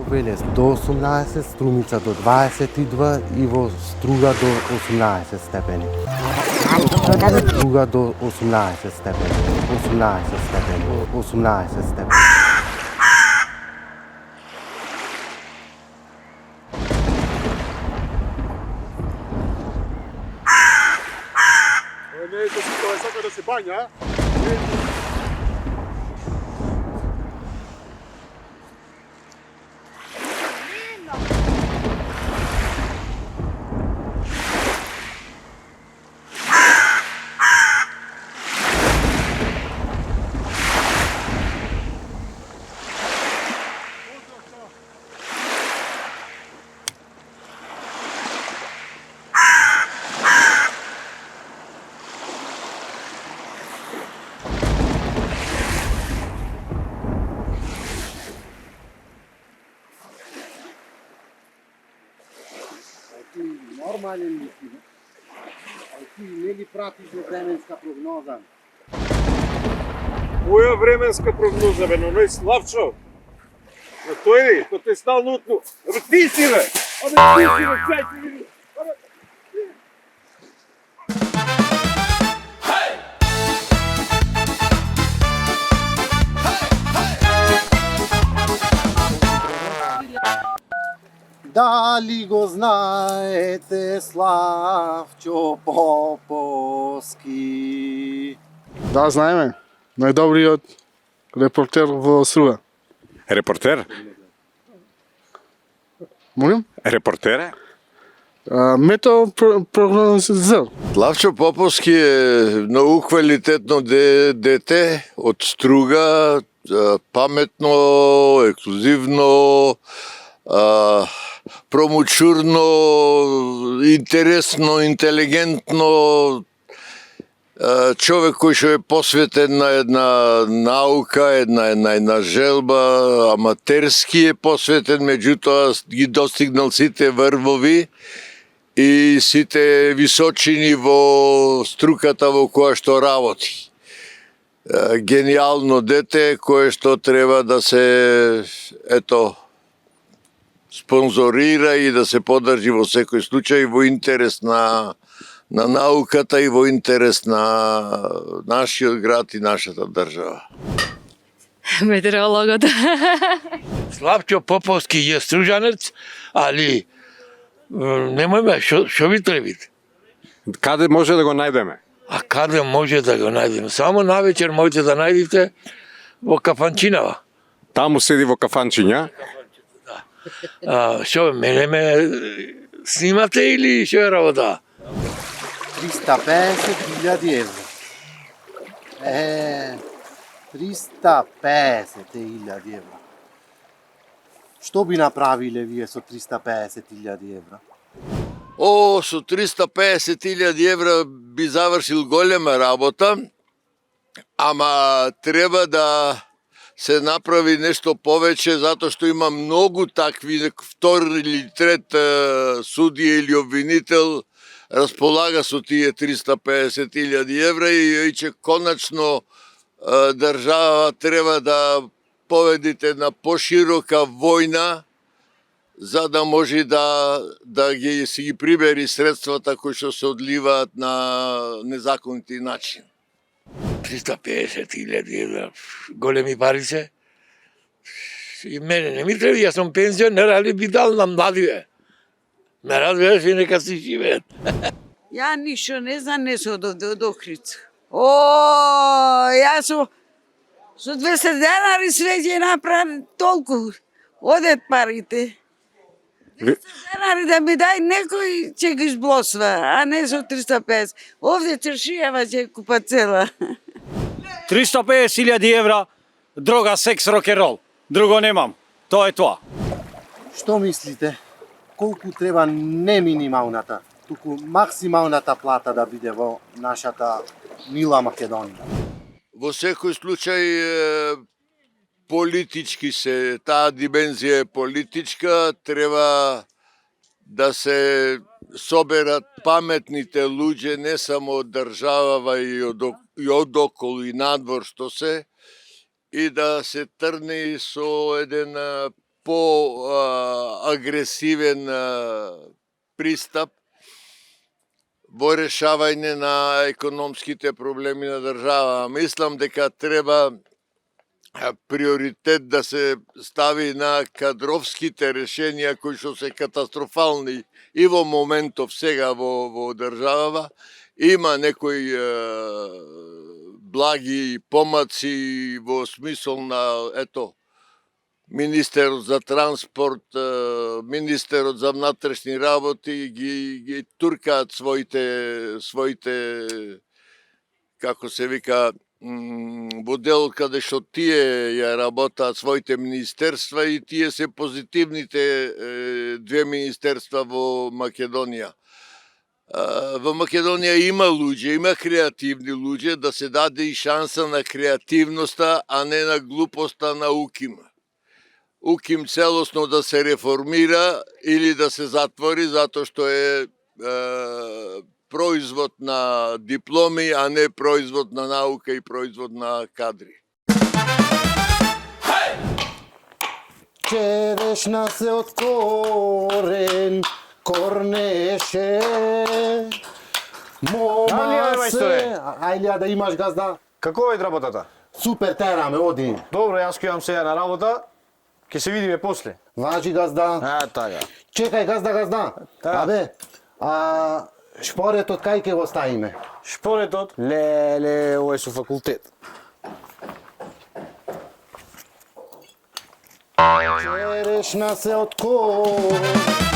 Веле до 18, Струмица до 22 и во Струга до 18 степени. Струга до 18 степени. 18 степени. 18 степени. Тоа сака да се бања, Нормален мисли. А ти не ли пратиш во временска прогноза? која временска прогноза, бе, но не Славчо. А тој ли, кој те стал нутно. Абе ти си, бе! Абе ти си, бе, чај ти види! Абе, Дали го знаете Славчо Поповски? Да, знаеме. Најдобриот репортер во Струга. Репортер? Молим? Репортере? Метеопрогнозер. Славчо Поповски е многу квалитетно дете од Струга, паметно, ексклузивно, промучурно, интересно, интелигентно, човек кој што е посветен на една наука, една желба, аматерски е посветен, меѓутоа ги достигнал сите врвови и сите височини во струката во која што работи. Гениално дете кое што треба да се спонзорира и да се подржи во секој случај во интерес на науката и во интерес на нашиот град и нашата држава. Метеорологот. Славчо Поповски е стружанец, али немојме што ви требите. Каде може да го најдеме? А каде може да го најдеме? Само навечер можете да најдете во кафанчинава. Таму седи во кафанчиња. Што, мене ме снимате или што е работа? 350.000 евро. 350.000 евро. Што би направиле вие со 350.000 евро? Со 350.000 евра би завршил голема работа, ама треба да се направи нешто повеќе, затоа што има многу такви, втор или трет судија или обвинител располага со тие 350.000 евра и че конечно држава треба да поведите на поширока војна за да може да си ги прибери средствата кои што се одливаат на незаконити начин. 350.000 евра, големи пари се. И мене не ми треба, јас сум пензионер, али би дал на младиве. Ме разбираш и нека си живеат. Ја ништо не знам, не се од Охрица. Јас со 200 денари свеќе направам толку. Одет парите. 200 денари да ми дај некој ќе ги изблосва, а не со 350. Овде Чершијева ќе купа цела. 350.000 евра, дрога, секс, рок-н-рол. Друго немам. Тоа е тоа. Што мислите? Колку треба не минималната, туку максималната плата да биде во нашата мила Македонија? Во секој случај политички таа димензија е политичка, треба да се соберат паметните луѓе не само од државава и од околу и надвор што се, и да се трне со еден по-агресивен пристап во решавање на економските проблеми на држава. Мислам дека треба приоритет да се стави на кадровските решенија кои што се катастрофални и во моментов сега во државава. Има некои благи помаци во смисол на Министерот за транспорт, Министерот за внатрешни работи ги туркаат своите како се вика во делот каде што тие ја работаат своите министерства и тие се позитивните две министерства во Македонија. Во Македонија има луѓе, има креативни луѓе, да се даде и шанса на креативноста, а не на глупоста на УКИМ. УКИМ целосно да се реформира или да се затвори, затоа што е производ на дипломи, а не производ на наука и производ на кадри. Черешна се од корен, корнеше. Мома се... Ајлија да имаш газда. Како е работата? Супер, тераме, оди. Добро, јас ќе имам сега на работа. Ќе се видиме после. Важи газда. Така. Чекај, газда. Абе, шпоретот кај ќе го ставиме? Шпоретот? Леле, ово е со факултет. Черешна се од корен.